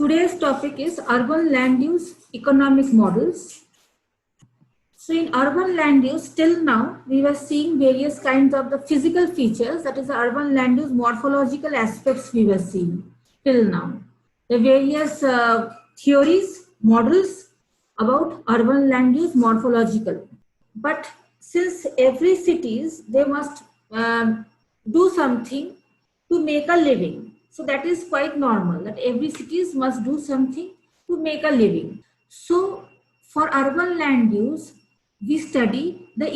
Today's topic is urban land use economic models. So in urban land use, till now, we were seeing various kinds of the physical features, that is the urban land use morphological aspects we were seeing till now. The various theories, models about urban land use morphological. But since every cities, they must do something to make a living. So that is quite normal that every cities must do something to make a living. So for urban land use, we study the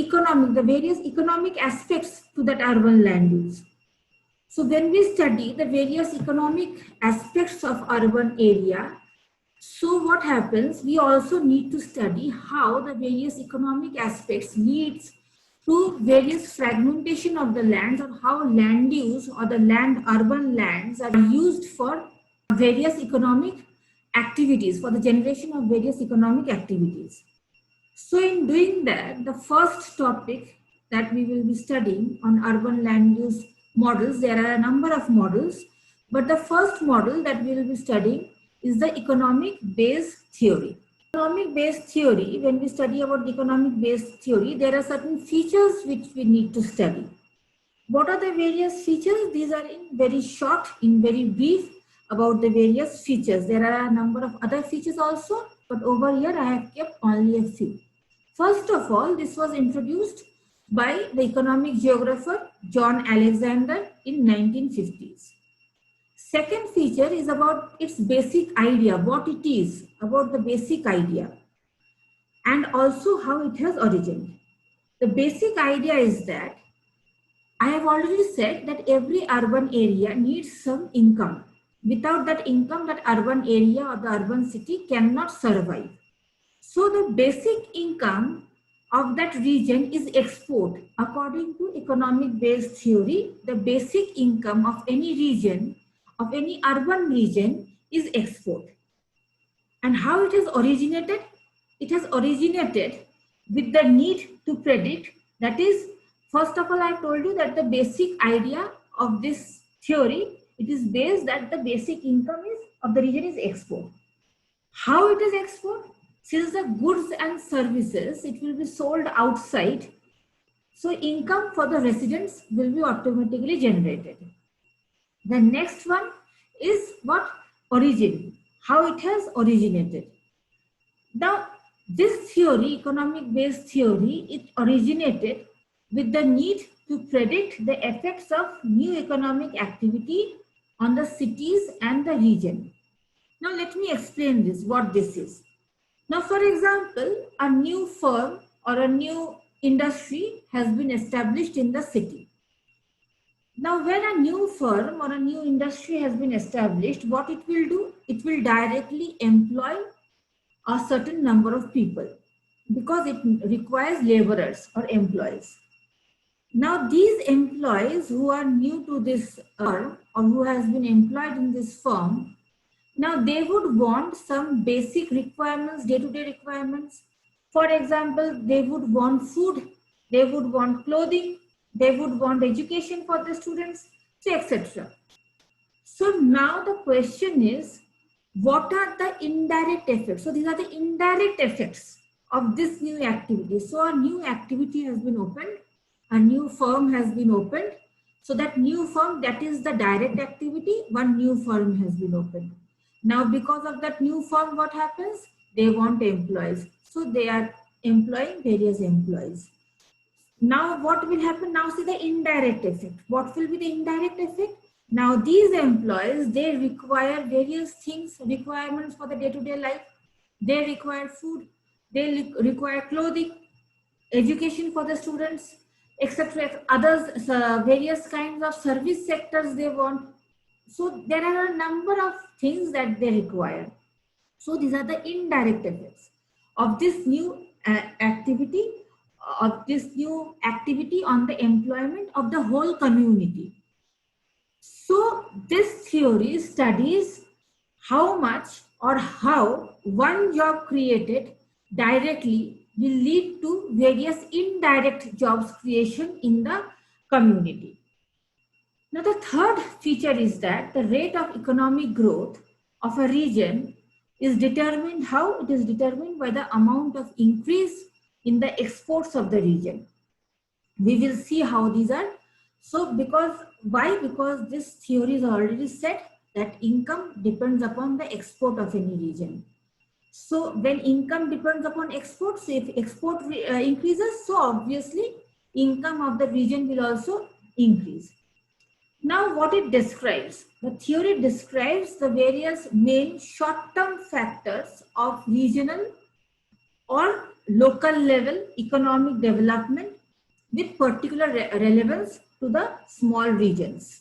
various economic aspects to that urban land use. So when we study the various economic aspects of urban area, so what happens, we also need to study how the various economic aspects leads to various fragmentation of the lands, or how land use or the urban lands are used for various economic activities, for the generation of various economic activities. So in doing that, the first topic that we will be studying on urban land use models, there are a number of models, but the first model that we will be studying is the economic base theory. Economic base theory, when we study about economic base theory, there are certain features which we need to study. What are the various features? These are in very short, in very brief about the various features. There are a number of other features also, but over here I have kept only a few. First of all, this was introduced by the economic geographer John Alexander in 1950s. Second feature is about its basic idea, what it is, about the basic idea, and also how it has origin. The basic idea is that I have already said that every urban area needs some income. Without that income, that urban area or the urban city cannot survive. So the basic income of that region is export. According to economic based theory, the basic income of any region, of any urban region, is export. And how it has originated? It has originated with the need to predict. That is, first of all, I told you that the basic idea of this theory, it is based that the basic income of the region is export. How it is export? Since the goods and services, it will be sold outside, so income for the residents will be automatically generated. The next one is what? Origin. How it has originated. Now, this theory, economic based theory, it originated with the need to predict the effects of new economic activity on the cities and the region. Now, let me explain this, what this is. Now, for example, a new firm or a new industry has been established in the city. Now, when a new firm or a new industry has been established, what it will do? It will directly employ a certain number of people because it requires laborers or employees. Now, these employees who are new to this firm or who has been employed in this firm, now they would want some basic requirements, day-to-day requirements. For example, they would want food, they would want clothing, they would want education for the students, etc. So now the question is, what are the indirect effects? So these are the indirect effects of this new activity. So a new activity has been opened, a new firm has been opened. So that new firm, that is the direct activity, one new firm has been opened. Now, because of that new firm, what happens? They want employees. So they are employing various employees. Now, what will happen? Now, see the indirect effect. What will be the indirect effect? Now, these employees, they require various things, requirements for the day-to-day life. They require food, they require clothing, education for the students, etc. Others, various kinds of service sectors they want. So there are a number of things that they require. So these are the indirect effects of this new activity, on the employment of the whole community. So this theory studies how much or how one job created directly will lead to various indirect jobs creation in the community. Now, the third feature is that the rate of economic growth of a region is determined, how it is determined by the amount of increase in the exports of the region. We will see how these are. So why? Because this theory is already said that income depends upon the export of any region. So when income depends upon exports, if export increases, so obviously income of the region will also increase. Now what it describes, the theory describes the various main short-term factors of regional or local level economic development with particular relevance to the small regions.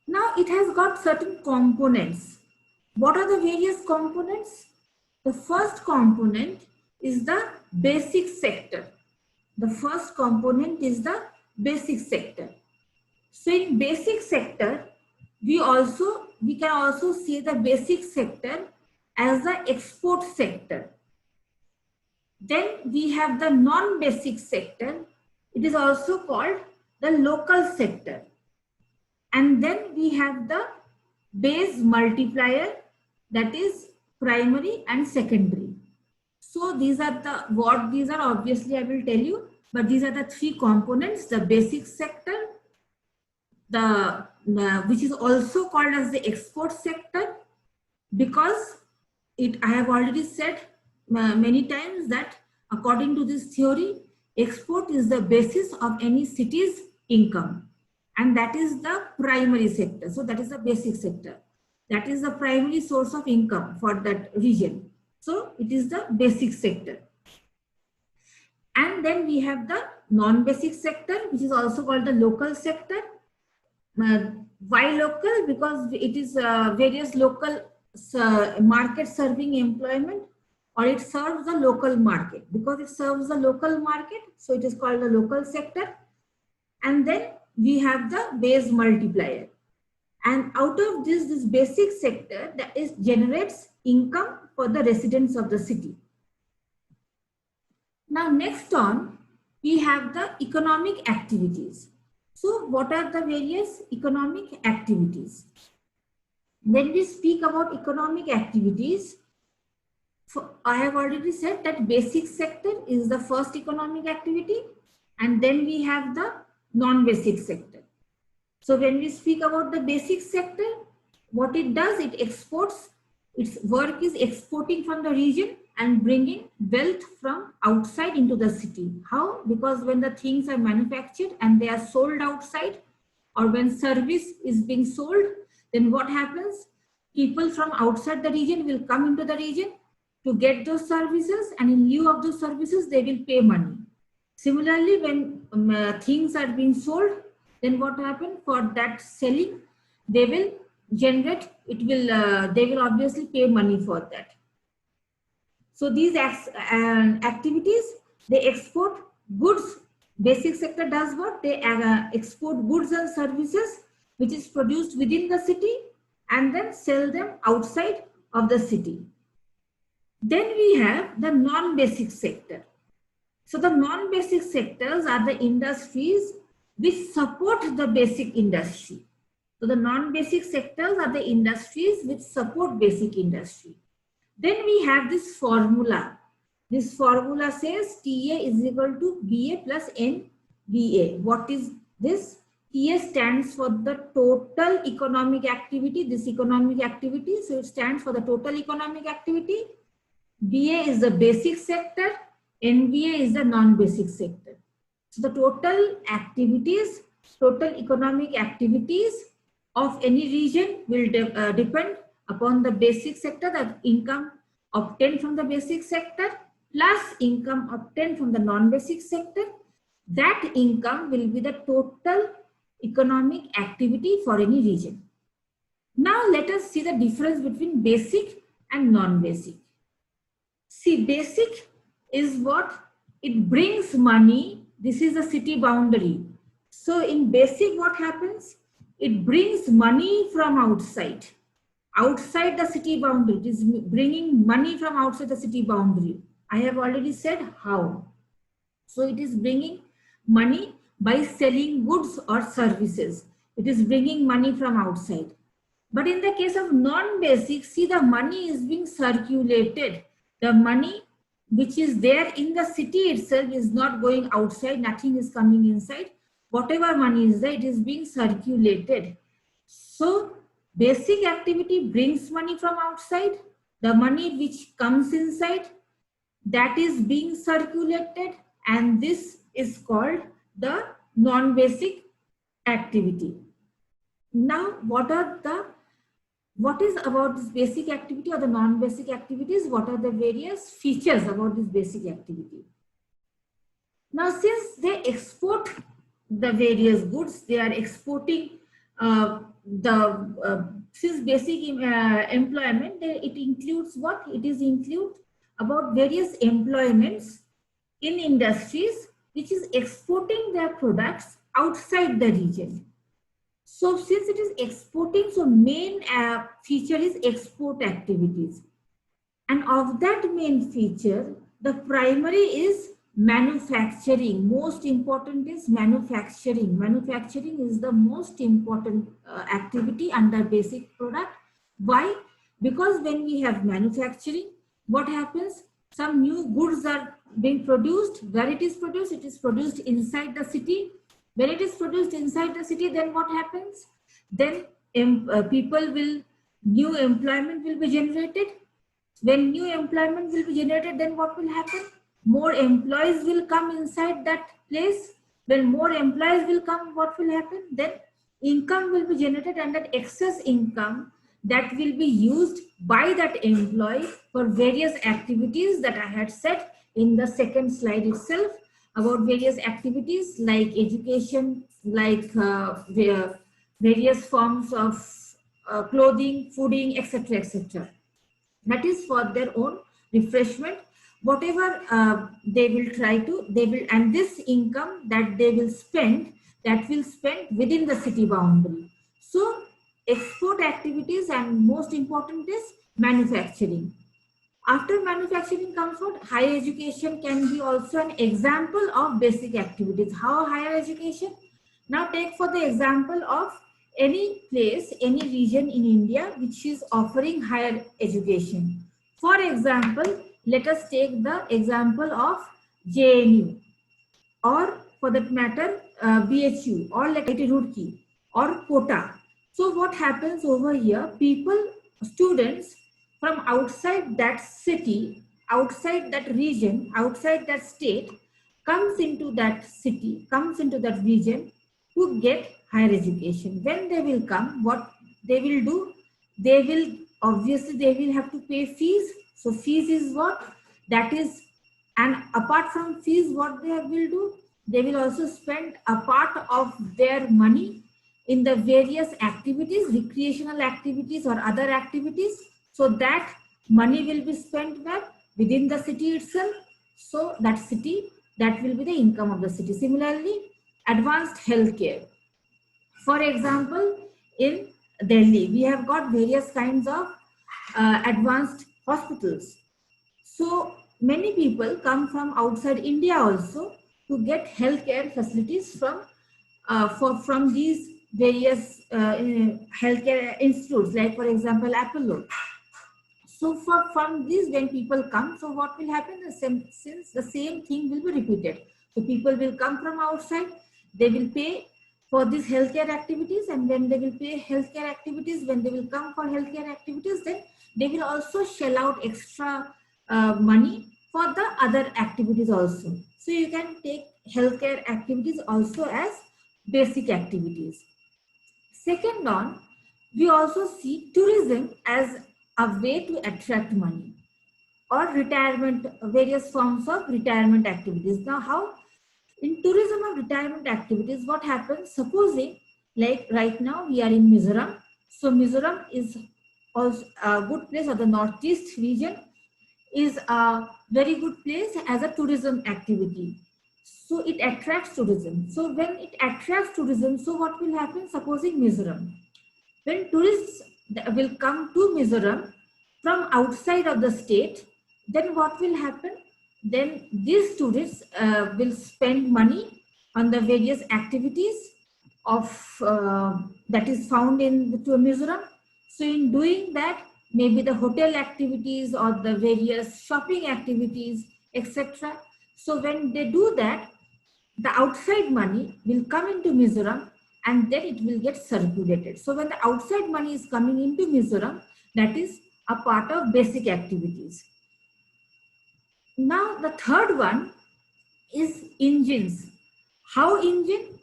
Now it has got certain components. What are the various components? The first component is the basic sector. The first component is the basic sector. So in basic sector, we can also see the basic sector as the export sector. Then we have the non-basic sector. It is also called the local sector. And then we have the base multiplier, that is primary and secondary. So these are obviously I will tell you, but these are the three components: the basic sector, which is also called as the export sector, because I have already said many times that according to this theory, export is the basis of any city's income, and that is the primary sector. So that is the basic sector. That is the primary source of income for that region. So it is the basic sector. And then we have the non-basic sector, which is also called the local sector. Why local? Because it is various local market serving employment, or it serves the local market. Because it serves the local market, so it is called the local sector. And then we have the base multiplier. And out of this basic sector that generates income for the residents of the city. Now next on, we have the economic activities. So what are the various economic activities? When we speak about economic activities, I have already said that basic sector is the first economic activity, and then we have the non-basic sector. So when we speak about the basic sector, what it does, it exports, its work is exporting from the region and bringing wealth from outside into the city. How? Because when the things are manufactured and they are sold outside, or when service is being sold, then what happens? People from outside the region will come into the region to get those services, and in lieu of those services, they will pay money. Similarly, when things are being sold, then what happens? For that selling, they will generate, they will obviously pay money for that. So these activities, they export goods. Basic sector does what? They export goods and services which is produced within the city and then sell them outside of the city. Then we have the non-basic sector. So the non-basic sectors are the industries which support the basic industry. So the non-basic sectors are the industries which support basic industry. Then we have this formula. This formula says TA is equal to BA plus NBA. What is this? TA stands for the total economic activity, this economic activity. So it stands for the total economic activity. BA is the basic sector. NBA is the non-basic sector. So the total activities, total economic activities of any region will depend upon the basic sector, the income obtained from the basic sector plus income obtained from the non-basic sector. That income will be the total economic activity for any region. Now let us see the difference between basic and non-basic. See, basic is what? It brings money. This is the city boundary. So in basic, what happens? It brings money from outside. Outside the city boundary. It is bringing money from outside the city boundary. I have already said how. So it is bringing money by selling goods or services. It is bringing money from outside. But in the case of non-basic, see, the money is being circulated. The money which is there in the city itself is not going outside, nothing is coming inside. Whatever money is there, it is being circulated. So basic activity brings money from outside. The money which comes inside, that is being circulated, and this is called the non-basic activity. Now, what is about this basic activity or the non-basic activities? What are the various features about this basic activity? Now, since they export the various goods, they are exporting since basic employment, it includes what? It is include about various employments in industries which is exporting their products outside the region. So since it is exporting, so main feature is export activities. And of that main feature, the primary is manufacturing. Most important is manufacturing. Manufacturing is the most important activity under basic product. Why? Because when we have manufacturing, what happens? Some new goods are being produced. Where it is produced inside the city. When it is produced inside the city, then what happens? Then new employment will be generated. When new employment will be generated, then what will happen? More employees will come inside that place. When more employees will come, what will happen? Then income will be generated, and that excess income that will be used by that employee for various activities that I had said in the second slide itself, about various activities like education, like various forms of clothing, fooding, etc., etc. That is for their own refreshment. Whatever they will try to, and this income that they will spend, that will spend within the city boundary. So export activities, and most important is manufacturing. After manufacturing comes what? Higher education can be also an example of basic activities. How higher education? Now take for the example of any place, any region in India which is offering higher education. For example, let us take the example of JNU, or for that matter BHU, or like IIT Roorkee or Kota. So what happens over here? Students from outside that city, outside that region, outside that state, comes into that city, comes into that region to get higher education. When they will come, what they will do? They will have to pay fees. So fees is what? That is, and apart from fees, what they will do? They will also spend a part of their money in the various activities, recreational activities or other activities. So that money will be spent where? Within the city itself. So that city, that will be the income of the city. Similarly, advanced healthcare. For example, in Delhi, we have got various kinds of advanced hospitals. So many people come from outside India also to get healthcare facilities from these various healthcare institutes, like for example Apollo. So from these, when people come, so what will happen? Since the same thing will be repeated. So people will come from outside, they will pay for these healthcare activities, and when they will pay healthcare activities, when they will come for healthcare activities, then they will also shell out extra money for the other activities also. So you can take healthcare activities also as basic activities. Second on, we also see tourism as a way to attract money, or retirement, various forms of retirement activities. Now how? In tourism or retirement activities, what happens? Supposing, like right now we are in Mizoram. So Mizoram is also a good place, or the northeast region is a very good place as a tourism activity. So it attracts tourism. So when it attracts tourism, so what will happen? Supposing Mizoram, when tourists will come to Mizoram from outside of the state, then what will happen? Then these tourists will spend money on the various activities of that is found in the Mizoram. So in doing that, maybe the hotel activities or the various shopping activities, etc. So when they do that, the outside money will come into Mizoram and then it will get circulated. So when the outside money is coming into Mizoram, that is a part of basic activities. Now the third one is engines. How engine?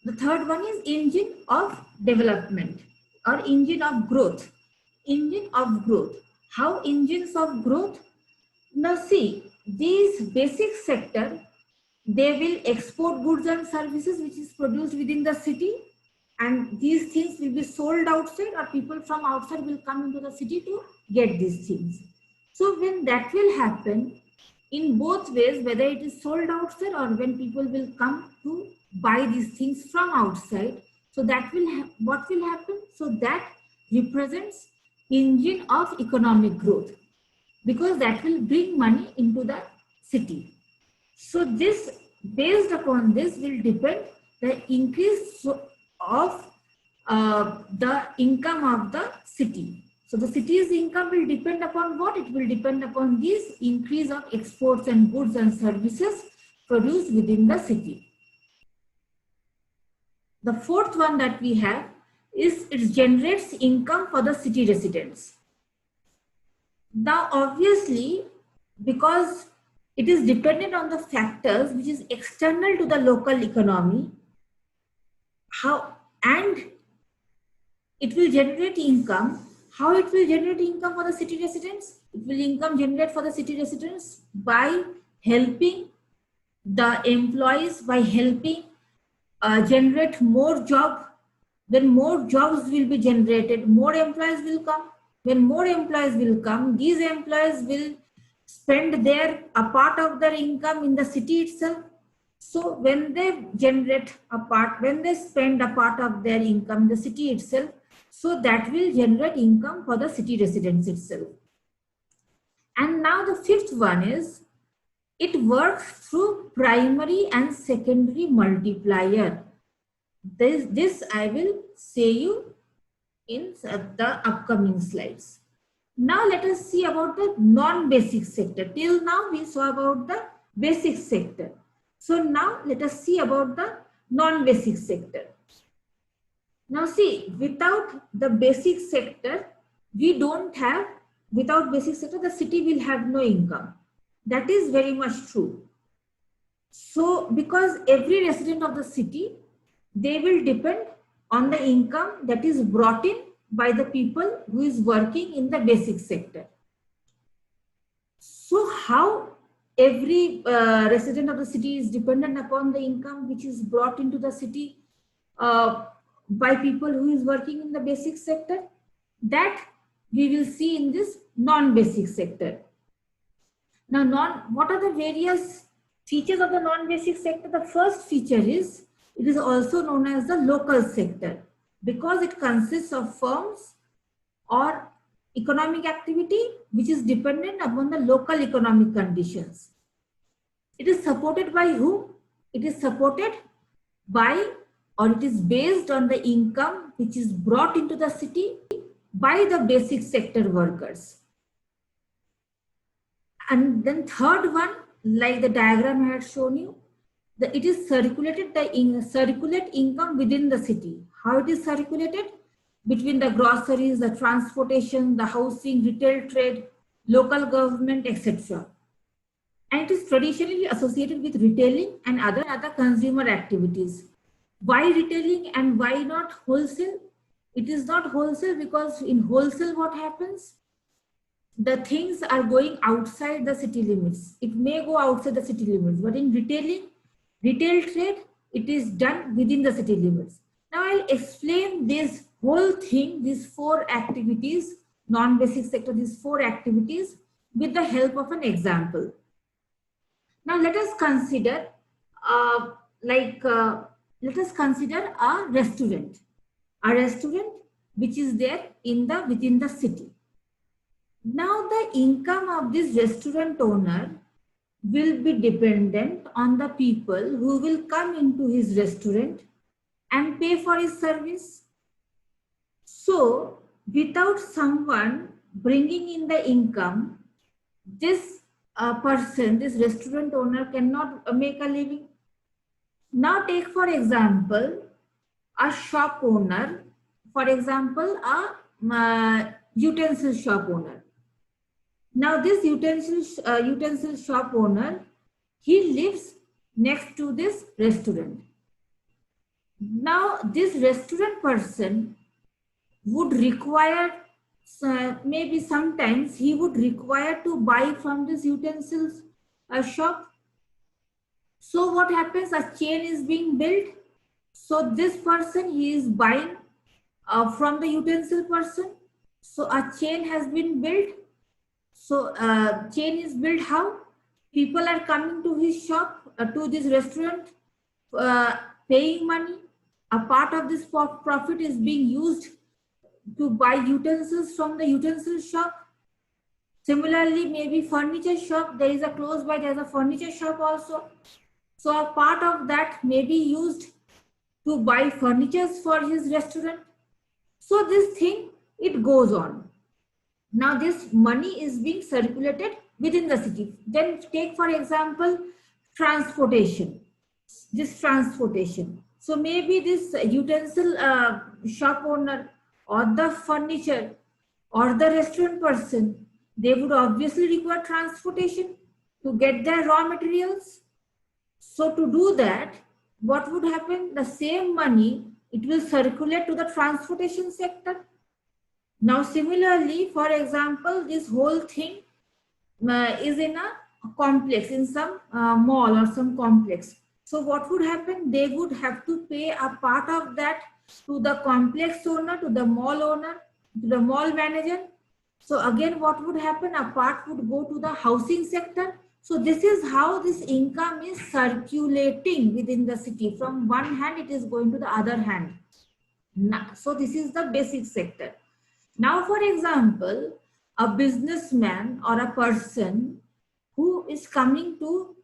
The third one is engine of development or engine of growth. Engine of growth. How engines of growth? Now see, these basic sector, they will export goods and services which is produced within the city, and these things will be sold outside, or people from outside will come into the city to get these things. So when that will happen, in both ways, whether it is sold outside or when people will come to buy these things from outside, so that will what will happen? So that represents engine of economic growth, because that will bring money into the city. So this, based upon this, will depend the increase of the income of the city. So the city's income will depend upon what? It will depend upon this increase of exports and goods and services produced within the city. The fourth one that we have is it generates income for the city residents. Now obviously, because it is dependent on the factors which is external to the local economy, and it will generate income. How it will generate income for the city residents? It will generate for the city residents by helping the employees, by helping generate more job. When more jobs will be generated, more employees will come. When more employees will come, these employees will spend a part of their income in the city itself. So when they when they spend a part of their income in the city itself, so that will generate income for the city residents itself. And now the fifth one is, it works through primary and secondary multiplier. This I will say you in the upcoming slides. Now let us see about the non-basic sector. Till now we saw about the basic sector. So now let us see about the non-basic sector. Now see, without the basic sector, without basic sector, the city will have no income. That is very much true. So because every resident of the city, they will depend on the income that is brought in by the people who is working in the basic sector. So how every resident of the city is dependent upon the income which is brought into the city by people who is working in the basic sector? That we will see in this non-basic sector. Now, what are the various features of the non-basic sector? The first feature is, it is also known as the local sector, because it consists of firms or economic activity which is dependent upon the local economic conditions. It is supported by whom? It is supported by, or it is based on the income which is brought into the city by the basic sector workers. And then third one, like the diagram I had shown you, it is circulated, circulate income within the city. How it is circulated? Between the groceries, the transportation, the housing, retail trade, local government, etc. And it is traditionally associated with retailing and other consumer activities. Why retailing and why not wholesale? It is not wholesale because in wholesale what happens? The things are going outside the city limits. It may go outside the city limits, but in retailing, retail trade, it is done within the city limits. Now I'll explain this whole thing, these four activities, non-basic sector, these four activities with the help of an example. Now let us consider let us consider a restaurant which is there within the city. Now the income of this restaurant owner will be dependent on the people who will come into his restaurant and pay for his service. So without someone bringing in the income, this person, this restaurant owner cannot make a living. Now take for example, a shop owner, for example, a utensil shop owner. Now this utensil shop owner, he lives next to this restaurant. Now this restaurant person would require, maybe sometimes he would require to buy from this utensils shop. So what happens, a chain is being built. So this person, he is buying from the utensil person. So a chain has been built. So chain is built how? People are coming to his shop, to this restaurant, paying money. A part of this profit is being used to buy utensils from the utensil shop. Similarly, maybe furniture shop, there is a close by, there is a furniture shop also. So a part of that may be used to buy furnitures for his restaurant. So this thing, it goes on. Now this money is being circulated within the city. Then take for example, transportation. This transportation. So maybe this utensil shop owner or the furniture or the restaurant person, they would obviously require transportation to get their raw materials. So to do that, what would happen? The same money, it will circulate to the transportation sector. Now similarly, for example, this whole thing is in a complex, in some mall or some complex. So what would happen? They would have to pay a part of that to the complex owner, to the mall owner, to the mall manager. So again, what would happen? A part would go to the housing sector. So this is how this income is circulating within the city. From one hand, it is going to the other hand. So this is the basic sector. Now, for example, a businessman or a person who is coming to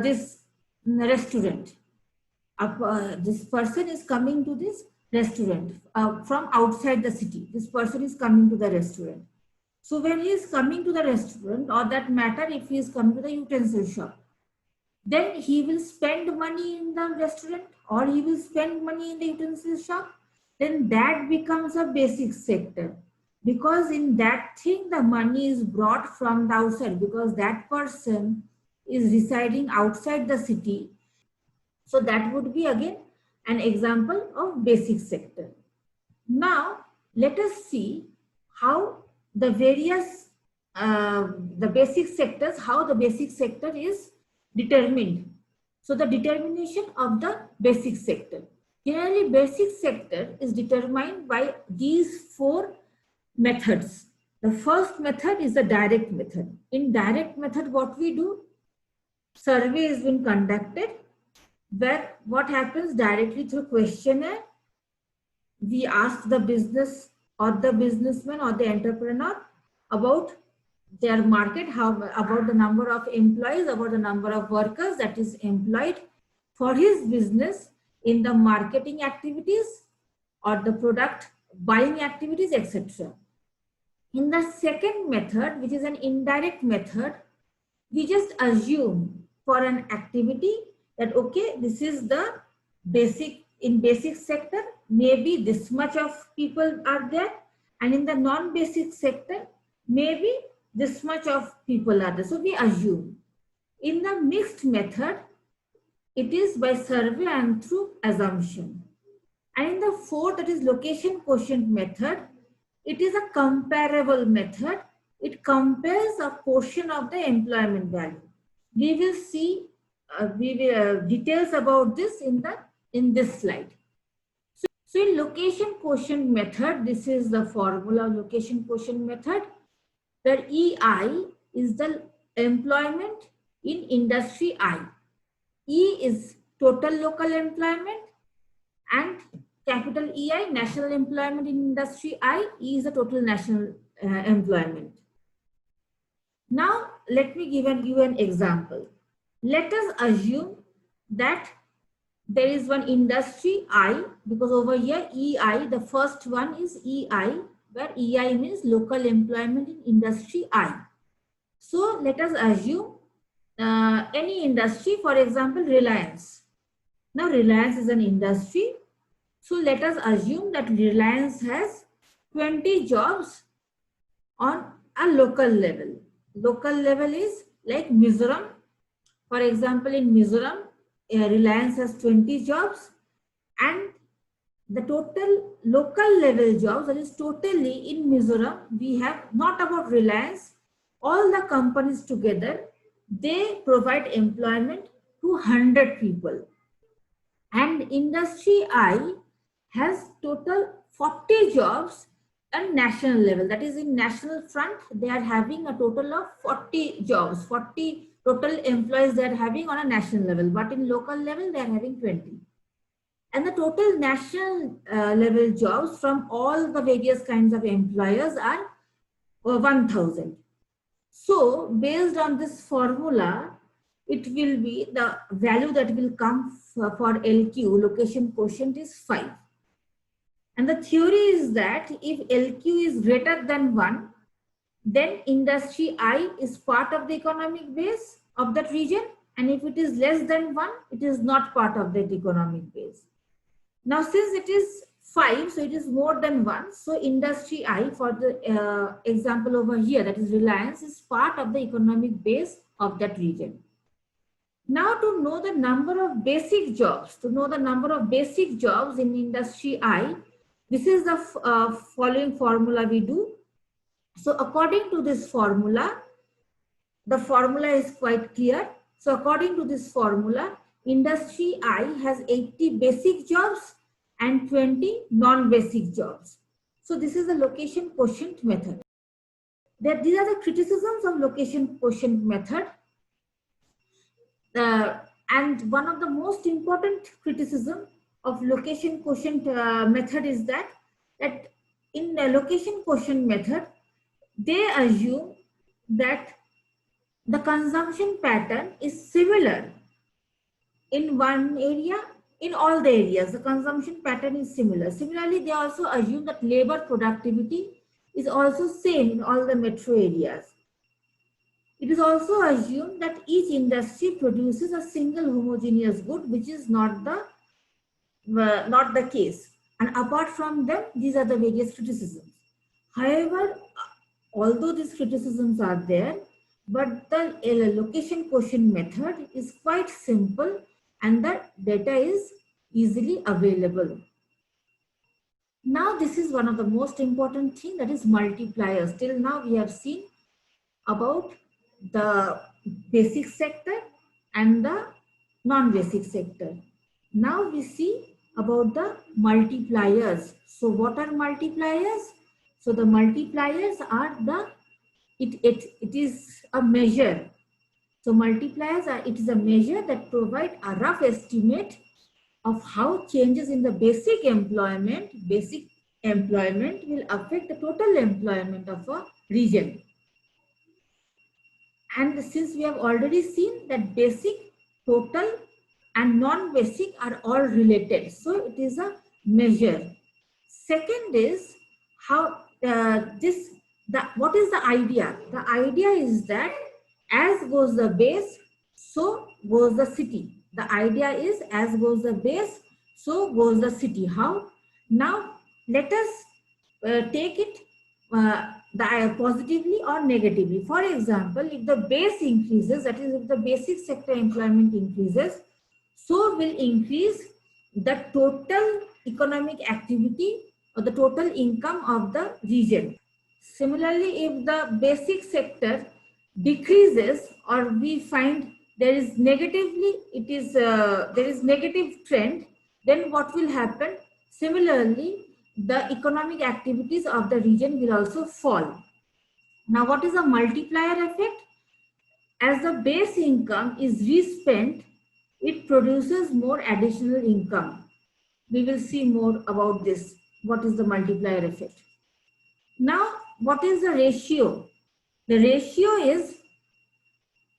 this restaurant. This person is coming to this restaurant from outside the city. This person is coming to the restaurant. So when he is coming to the restaurant, or that matter if he is coming to the utensil shop, then he will spend money in the restaurant or he will spend money in the utensil shop. Then that becomes a basic sector, because in that thing the money is brought from the outside, because that person is residing outside the city. So that would be again an example of basic sector. Now let us see how the various the basic sectors, how the basic sector is determined. So the determination of the basic sector. Generally, basic sector is determined by these four methods. The first method is the direct method. In direct method, what we do? Survey is being conducted, where what happens directly through questionnaire, we ask the business or the businessman or the entrepreneur about their market, how about the number of employees, about the number of workers that is employed for his business in the marketing activities or the product buying activities, etc. In the second method, which is an indirect method, we just assume for an activity that, okay, this is the basic, in basic sector, maybe this much of people are there, and in the non-basic sector, maybe this much of people are there. So we assume. In the mixed method, it is by survey and through assumption. And in the fourth, that is location quotient method, it is a comparable method. It compares a portion of the employment value. We will see details about this in this slide. So in location quotient method, this is the formula of location quotient method, where EI is the employment in industry I. E is total local employment, and capital EI, national employment in industry I. E is the total national employment. Now, let me give you an example. Let us assume that there is one industry I, because over here EI, the first one is EI, where EI means local employment in industry I. So let us assume any industry, for example, Reliance. Now Reliance is an industry. So let us assume that Reliance has 20 jobs on a local level. Local level is like Mizoram. For example, in Mizoram, Reliance has 20 jobs, and the total local level jobs, that is totally in Mizoram, we have not about Reliance, all the companies together, they provide employment to 100 people. And industry I has total 40 jobs at national level. That is, in national front, they are having a total of 40 jobs, 40 total employees they are having on a national level. But in local level, they are having 20. And the total national level jobs from all the various kinds of employers are 1,000. So based on this formula, it will be the value that will come for LQ, location quotient, is 5. And the theory is that if LQ is greater than 1, then industry I is part of the economic base of that region. And if it is less than 1, it is not part of that economic base. Now, since it is 5, so it is more than 1. So industry I, for the example over here, that is Reliance, is part of the economic base of that region. Now, to know the number of basic jobs, in industry I, this is the following formula we do. So according to this formula, the formula is quite clear. So according to this formula, industry I has 80 basic jobs and 20 non-basic jobs. So this is the location quotient method. These are the criticisms of location quotient method. And one of the most important criticism of location quotient method is that in the location quotient method, they assume that the consumption pattern is similar in one area, in all the areas. The consumption pattern is similar. Similarly, they also assume that labor productivity is also same in all the metro areas. It is also assumed that each industry produces a single homogeneous good, which is not the case. And apart from them, these are the various criticisms. However, although these criticisms are there, but the location quotient method is quite simple and the data is easily available. Now, this is one of the most important thing, that is multipliers. Till now, we have seen about the basic sector and the non-basic sector. Now we see about the multipliers. So what are multipliers? So the multipliers are it is a measure. So multipliers are, it is a measure that provide a rough estimate of how changes in the basic employment will affect the total employment of a region. And since we have already seen that basic, total and non-basic are all related, so it is a measure. Second is how what is the idea? The idea is that as goes the base, so goes the city. The idea is as goes the base, so goes the city. How? Now let us take it positively or negatively. For example, if the base increases, that is, if the basic sector employment increases, so will increase the total economic activity or the total income of the region. Similarly, if the basic sector decreases or we find there is negative trend, then what will happen? Similarly, the economic activities of the region will also fall. Now, what is a multiplier effect? As the base income is respent, it produces more additional income. We will see more about this. What is the multiplier effect? Now, what is the ratio? The ratio is,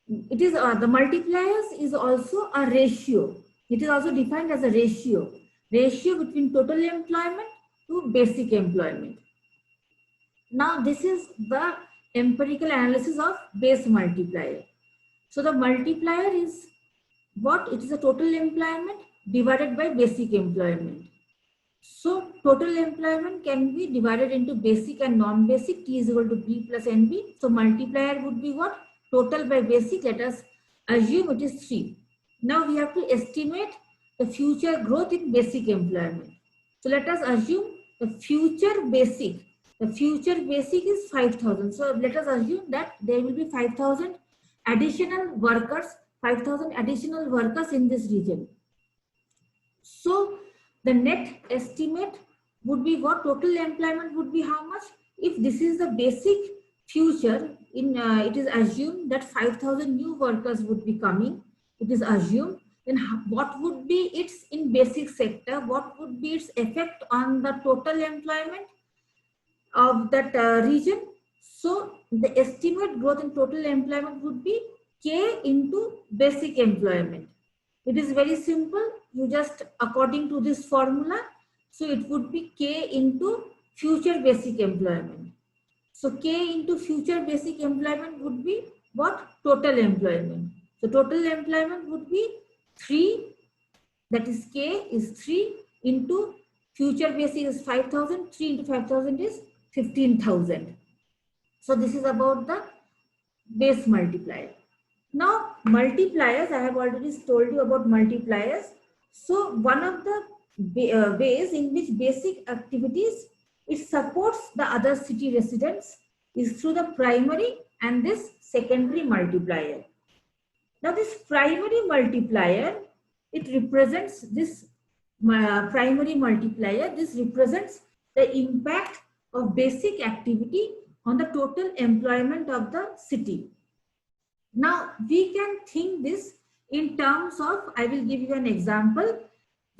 the multipliers is also a ratio. It is also defined as a ratio between total employment to basic employment. Now this is the empirical analysis of base multiplier. So the multiplier is what? It is a total employment divided by basic employment. So total employment can be divided into basic and non-basic. T is equal to B plus NB. So multiplier would be what? Total by basic. Let us assume it is 3. Now we have to estimate the future growth in basic employment. So let us assume the future basic. The future basic is 5,000. So let us assume that there will be 5,000 additional workers, 5,000 additional workers in this region. So the net estimate would be what? Total employment would be how much? If this is the basic future, it is assumed that 5,000 new workers would be coming. It is assumed. Then what would be its in basic sector? What would be its effect on the total employment of that region? So the estimate growth in total employment would be K into basic employment. It is very simple. You just according to this formula, so it would be K into future basic employment. So K into future basic employment would be what? Total employment. So total employment would be 3, that is K is 3 into future basic is 5,000, 3 into 5,000 is 15,000. So this is about the base multiplier. Now multipliers, I have already told you about multipliers. So one of the ways in which basic activities it supports the other city residents is through the primary and this secondary multiplier. Now this primary multiplier, it represents this primary multiplier. This represents the impact of basic activity on the total employment of the city. Now we can think this in terms of, I will give you an example.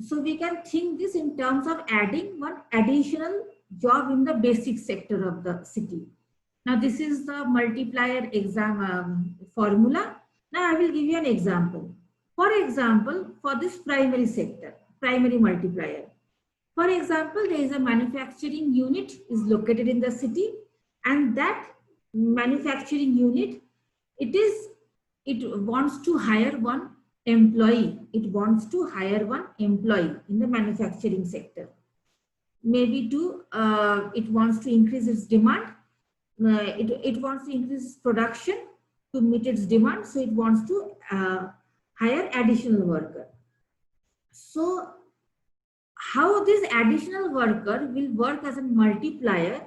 So we can think this in terms of adding one additional job in the basic sector of the city. Now this is the multiplier formula. Now I will give you an example. For example, for this primary sector, primary multiplier. For example, there is a manufacturing unit is located in the city, and that manufacturing unit, it wants to hire one employee. It wants to hire one employee in the manufacturing sector. Maybe it wants to increase its demand. It wants to increase production to meet its demand. So it wants to hire additional worker. So how this additional worker will work as a multiplier?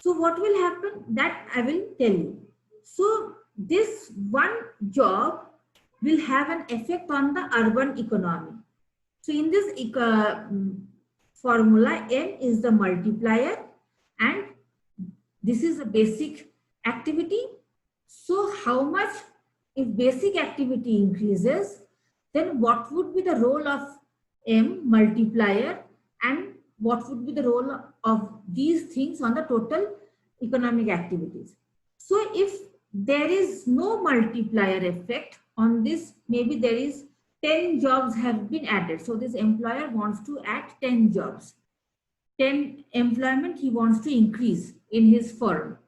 So what will happen? That I will tell you. So this one job will have an effect on the urban economy. So in this formula, M is the multiplier and this is a basic activity. So how much, if basic activity increases, then what would be the role of M multiplier and what would be the role of these things on the total economic activities? So if there is no multiplier effect on this, maybe there is 10 jobs have been added. So this employer wants to add 10 jobs. 10 employment he wants to increase in his firm.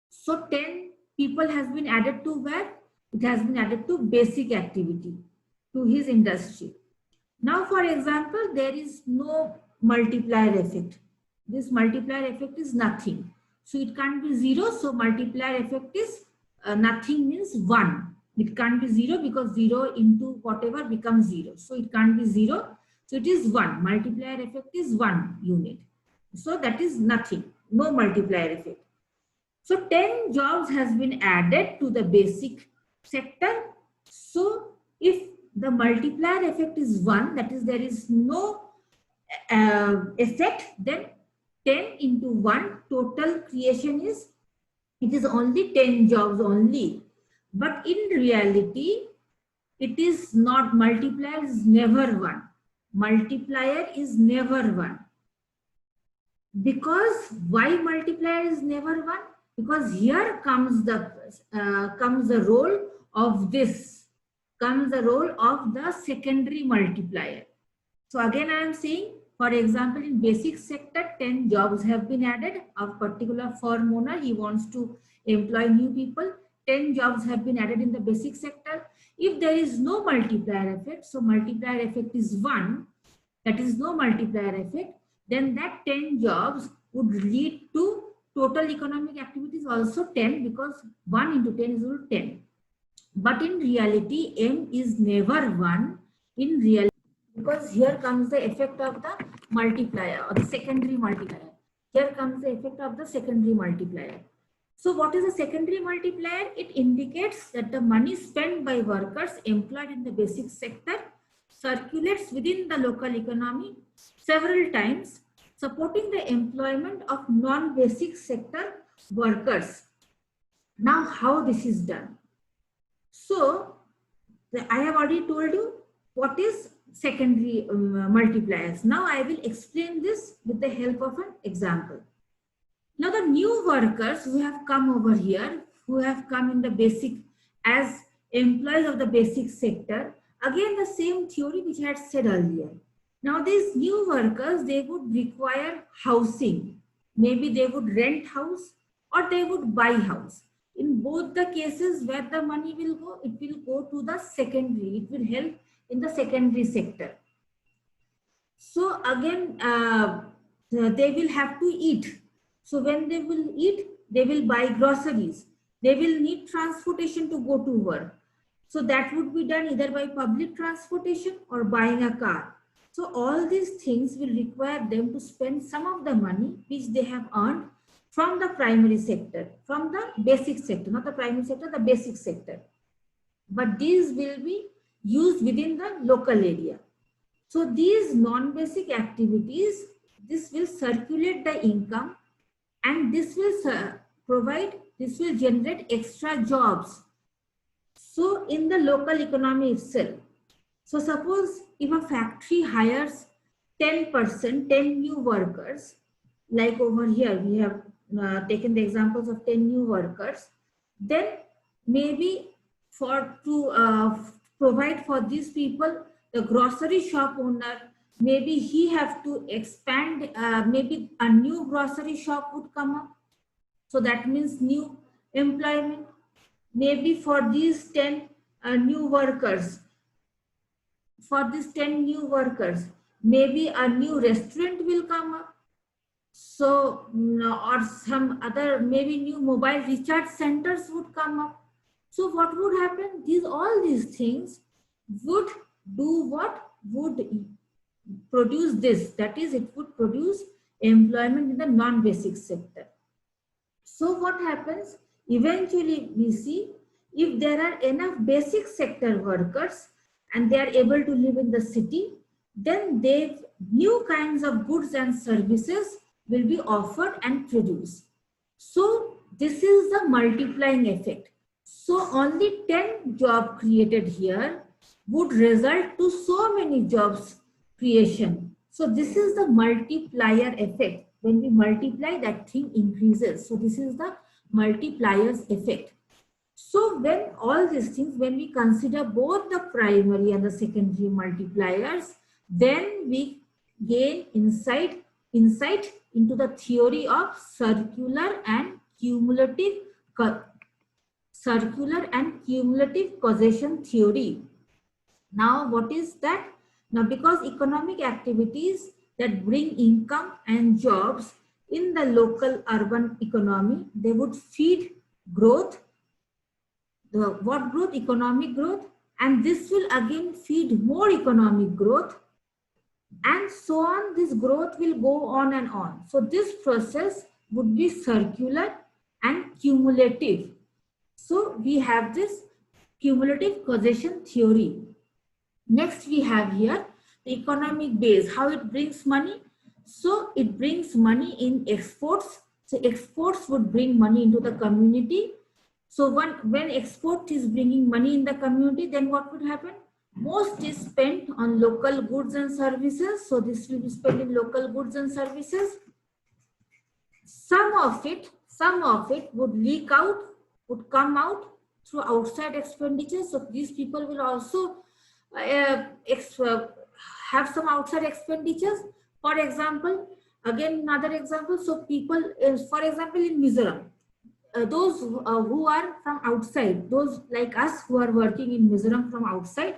So 10 people has been added to where? It has been added to basic activity, to his industry. Now, for example, there is no multiplier effect. This multiplier effect is nothing. So it can't be 0. So multiplier effect is nothing means 1. It can't be 0 because 0 into whatever becomes 0. So it can't be 0. So it is 1. Multiplier effect is 1 unit. So that is nothing. No multiplier effect. So 10 jobs has been added to the basic sector. So if the multiplier effect is 1, that is there is no effect, then 10 into 1 total creation is, it is only 10 jobs only. But in reality, it is not, multiplier is never 1. Multiplier is never 1. Because why multiplier is never 1? Because here comes the role of this, comes the role of the secondary multiplier. So again I am saying For example, in basic sector, 10 jobs have been added. A particular firm owner, he wants to employ new people. 10 jobs have been added in the basic sector. If there is no multiplier effect, so multiplier effect is 1, that is no multiplier effect, then that 10 jobs would lead to total economic activities also 10, because 1 into 10 is equal to 10. But in reality, M is never 1 in reality, because here comes the effect of the multiplier or the secondary multiplier. Here comes the effect of the secondary multiplier. So what is a secondary multiplier? It indicates that the money spent by workers employed in the basic sector circulates within the local economy several times, supporting the employment of non-basic sector workers. Now, how this is done? So, I have already told you what is secondary multipliers. Now, I will explain this with the help of an example. Now, the new workers who have come over here, who have come in the basic as employees of the basic sector, again the same theory which I had said earlier. Now, these new workers, they would require housing. Maybe they would rent house or they would buy house. In both the cases where the money will go, it will go to the secondary. It will help in the secondary sector. So again, they will have to eat. So when they will eat, they will buy groceries. They will need transportation to go to work. So that would be done either by public transportation or buying a car. So all these things will require them to spend some of the money which they have earned from the primary sector, from the basic sector, not the primary sector, the basic sector. But these will be used within the local area. So these non-basic activities, this will circulate the income, and this will generate extra jobs. So in the local economy itself. So suppose if a factory hires 10%, 10 new workers, like over here, we have taken the examples of 10 new workers, then maybe to provide for these people, the grocery shop owner, maybe he have to expand, maybe a new grocery shop would come up. So that means new employment. Maybe for these 10 new workers, maybe a new restaurant will come up. So, or some other, maybe new mobile recharge centers would come up. So what would happen? All these things would do what? Would produce this. That is, it would produce employment in the non-basic sector. So what happens? Eventually, we see if there are enough basic sector workers and they are able to live in the city, then new kinds of goods and services will be offered and produced. So this is the multiplying effect. So only 10 jobs created here would result to so many jobs creation. So this is the multiplier effect. When we multiply, that thing increases. So this is the multipliers effect. So when all these things, when we consider both the primary and the secondary multipliers, then we gain insight into the theory of circular and cumulative causation theory. Now, what is that? Now, because economic activities that bring income and jobs in the local urban economy, they would feed growth. What growth? Economic growth. And this will again feed more economic growth. And so on, this growth will go on and on. So this process would be circular and cumulative. So we have this cumulative causation theory. Next, we have here the economic base, how it brings money. So it brings money in exports. So exports would bring money into the community. So when export is bringing money in the community, then what would happen? Most is spent on local goods and services. So this will be spent in local goods and services. Some of it would leak out, would come out through outside expenditure. So these people will also have some outside expenditures. For example, again another example, so people, for example, in Mizoram, those who are from outside, those like us who are working in Mizoram from outside,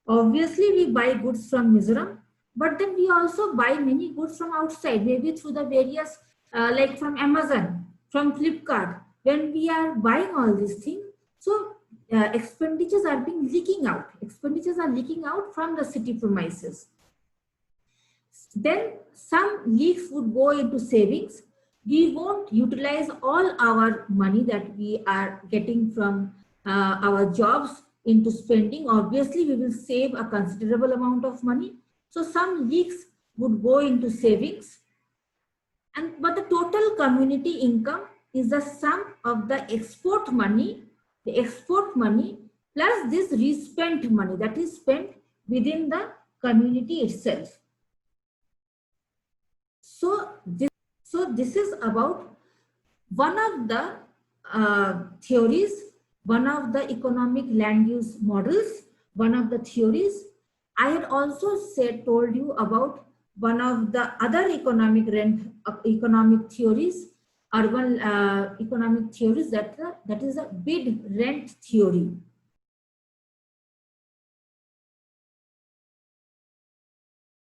obviously we buy goods from Mizoram, but then we also buy many goods from outside, maybe through the various, like from Amazon, from Flipkart. When we are buying all these things, so expenditures are being leaking out. Expenditures are leaking out from the city premises. Then some leaks would go into savings. We won't utilize all our money that we are getting from our jobs into spending. Obviously, we will save a considerable amount of money. So some leaks would go into savings. But the total community income is the sum of the export money plus this respent money that is spent within the community itself. So this is about one of the theories, one of the economic land use models, one of the theories. I had also told you about one of the other economic theories, urban economic theories, that is a bid rent theory.